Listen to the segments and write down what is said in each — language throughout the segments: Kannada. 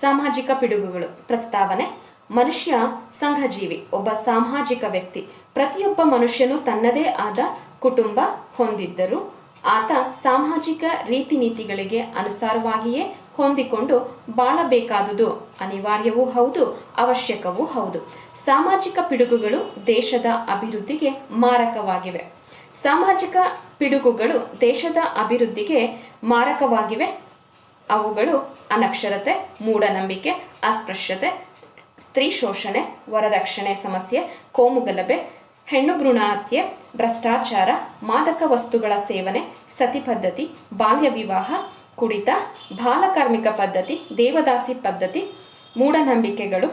ಸಾಮಾಜಿಕ ಪಿಡುಗುಗಳು. ಪ್ರಸ್ತಾವನೆ: ಮನುಷ್ಯ ಸಂಘಜೀವಿ, ಒಬ್ಬ ಸಾಮಾಜಿಕ ವ್ಯಕ್ತಿ. ಪ್ರತಿಯೊಬ್ಬ ಮನುಷ್ಯನು ತನ್ನದೇ ಆದ ಕುಟುಂಬ ಹೊಂದಿದ್ದರೂ ಆತ ಸಾಮಾಜಿಕ ರೀತಿ ನೀತಿಗಳಿಗೆ ಅನುಸಾರವಾಗಿಯೇ ಹೊಂದಿಕೊಂಡು ಬಾಳಬೇಕಾದುದು ಅನಿವಾರ್ಯವೂ ಹೌದು, ಅವಶ್ಯಕವೂ ಹೌದು. ಸಾಮಾಜಿಕ ಪಿಡುಗುಗಳು ದೇಶದ ಅಭಿವೃದ್ಧಿಗೆ ಮಾರಕವಾಗಿವೆ. ಸಾಮಾಜಿಕ ಪಿಡುಗುಗಳು ದೇಶದ ಅಭಿವೃದ್ಧಿಗೆ ಮಾರಕವಾಗಿವೆ. ಅವುಗಳು ಅನಕ್ಷರತೆ, ಮೂಢನಂಬಿಕೆ, ಅಸ್ಪೃಶ್ಯತೆ, ಸ್ತ್ರೀ ಶೋಷಣೆ, ವರದಕ್ಷಿಣೆ ಸಮಸ್ಯೆ, ಕೋಮುಗಲಭೆ, ಹೆಣ್ಣು ಭ್ರೂಣ ಹತ್ಯೆ, ಭ್ರಷ್ಟಾಚಾರ, ಮಾದಕ ವಸ್ತುಗಳ ಸೇವನೆ, ಸತಿ ಪದ್ಧತಿ, ಬಾಲ್ಯ ವಿವಾಹ, ಕುಡಿತ, ಬಾಲಕಾರ್ಮಿಕ ಪದ್ಧತಿ, ದೇವದಾಸಿ ಪದ್ಧತಿ, ಮೂಢನಂಬಿಕೆಗಳು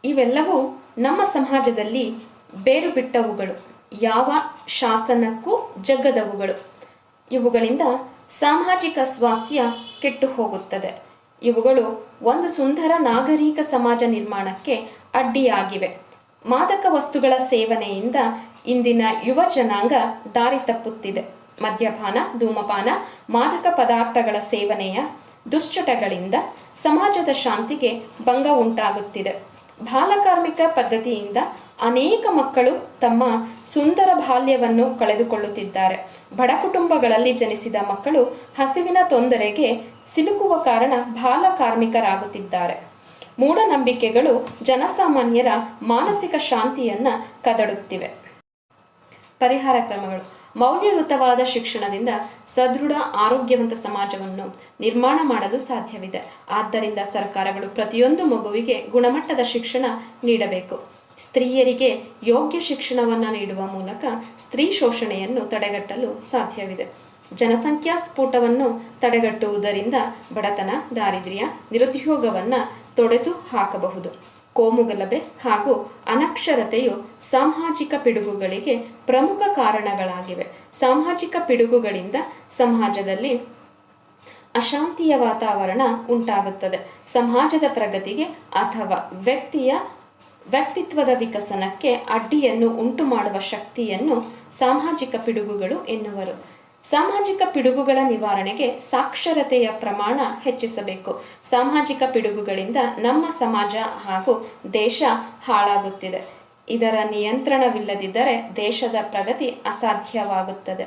ಇವೆಲ್ಲವೂ ನಮ್ಮ ಸಮಾಜದಲ್ಲಿ ಬೇರು ಬಿಟ್ಟವುಗಳು, ಯಾವ ಶಾಸನಕ್ಕೂ ಜಗ್ಗದವುಗಳು. ಇವುಗಳಿಂದ ಸಾಮಾಜಿಕ ಸ್ವಾಸ್ಥ್ಯ ಕೆಟ್ಟು ಹೋಗುತ್ತದೆ. ಇವುಗಳು ಒಂದು ಸುಂದರ ನಾಗರಿಕ ಸಮಾಜ ನಿರ್ಮಾಣಕ್ಕೆ ಅಡ್ಡಿಯಾಗಿವೆ. ಮಾದಕ ವಸ್ತುಗಳ ಸೇವನೆಯಿಂದ ಇಂದಿನ ಯುವ ಜನಾಂಗ ದಾರಿ ತಪ್ಪುತ್ತಿದೆ. ಮದ್ಯಪಾನ, ಧೂಮಪಾನ, ಮಾದಕ ಪದಾರ್ಥಗಳ ಸೇವನೆಯ ದುಶ್ಚಟಗಳಿಂದ ಸಮಾಜದ ಶಾಂತಿಗೆ ಭಂಗ ಉಂಟಾಗುತ್ತಿದೆ. ಬಾಲಕಾರ್ಮಿಕ ಪದ್ಧತಿಯಿಂದ ಅನೇಕ ಮಕ್ಕಳು ತಮ್ಮ ಸುಂದರ ಬಾಲ್ಯವನ್ನು ಕಳೆದುಕೊಳ್ಳುತ್ತಿದ್ದಾರೆ. ಬಡ ಕುಟುಂಬಗಳಲ್ಲಿ ಜನಿಸಿದ ಮಕ್ಕಳು ಹಸಿವಿನ ತೊಂದರೆಗೆ ಸಿಲುಕುವ ಕಾರಣ ಬಾಲಕಾರ್ಮಿಕರಾಗುತ್ತಿದ್ದಾರೆ. ಮೂಢನಂಬಿಕೆಗಳು ಜನಸಾಮಾನ್ಯರ ಮಾನಸಿಕ ಶಾಂತಿಯನ್ನು ಕದಡುತ್ತಿವೆ. ಪರಿಹಾರ ಕ್ರಮಗಳು: ಮೌಲ್ಯಯುತವಾದ ಶಿಕ್ಷಣದಿಂದ ಸದೃಢ ಆರೋಗ್ಯವಂತ ಸಮಾಜವನ್ನು ನಿರ್ಮಾಣ ಮಾಡಲು ಸಾಧ್ಯವಿದೆ. ಆದ್ದರಿಂದ ಸರ್ಕಾರಗಳು ಪ್ರತಿಯೊಂದು ಮಗುವಿಗೆ ಗುಣಮಟ್ಟದ ಶಿಕ್ಷಣ ನೀಡಬೇಕು. ಸ್ತ್ರೀಯರಿಗೆ ಯೋಗ್ಯ ಶಿಕ್ಷಣವನ್ನು ನೀಡುವ ಮೂಲಕ ಸ್ತ್ರೀ ಶೋಷಣೆಯನ್ನು ತಡೆಗಟ್ಟಲು ಸಾಧ್ಯವಿದೆ. ಜನಸಂಖ್ಯಾ ಸ್ಫೋಟವನ್ನು ತಡೆಗಟ್ಟುವುದರಿಂದ ಬಡತನ, ದಾರಿದ್ರ್ಯ, ನಿರುದ್ಯೋಗವನ್ನು ತೊಡೆದು ಹಾಕಬಹುದು. ಕೋಮುಗಲಭೆ ಹಾಗೂ ಅನಕ್ಷರತೆಯು ಸಾಮಾಜಿಕ ಪಿಡುಗುಗಳಿಗೆ ಪ್ರಮುಖ ಕಾರಣಗಳಾಗಿವೆ. ಸಾಮಾಜಿಕ ಪಿಡುಗುಗಳಿಂದ ಸಮಾಜದಲ್ಲಿ ಅಶಾಂತಿಯ ವಾತಾವರಣ ಉಂಟಾಗುತ್ತದೆ. ಸಮಾಜದ ಪ್ರಗತಿಗೆ ಅಥವಾ ವ್ಯಕ್ತಿತ್ವದ ವಿಕಸನಕ್ಕೆ ಅಡ್ಡಿಯನ್ನು ಉಂಟು ಮಾಡುವ ಶಕ್ತಿಯನ್ನು ಸಾಮಾಜಿಕ ಪಿಡುಗುಗಳು ಎನ್ನುವರು. ಸಾಮಾಜಿಕ ಪಿಡುಗುಗಳ ನಿವಾರಣೆಗೆ ಸಾಕ್ಷರತೆಯ ಪ್ರಮಾಣ ಹೆಚ್ಚಿಸಬೇಕು. ಸಾಮಾಜಿಕ ಪಿಡುಗುಗಳಿಂದ ನಮ್ಮ ಸಮಾಜ ಹಾಗೂ ದೇಶ ಹಾಳಾಗುತ್ತಿದೆ. ಇದರ ನಿಯಂತ್ರಣವಿಲ್ಲದಿದ್ದರೆ ದೇಶದ ಪ್ರಗತಿ ಅಸಾಧ್ಯವಾಗುತ್ತದೆ.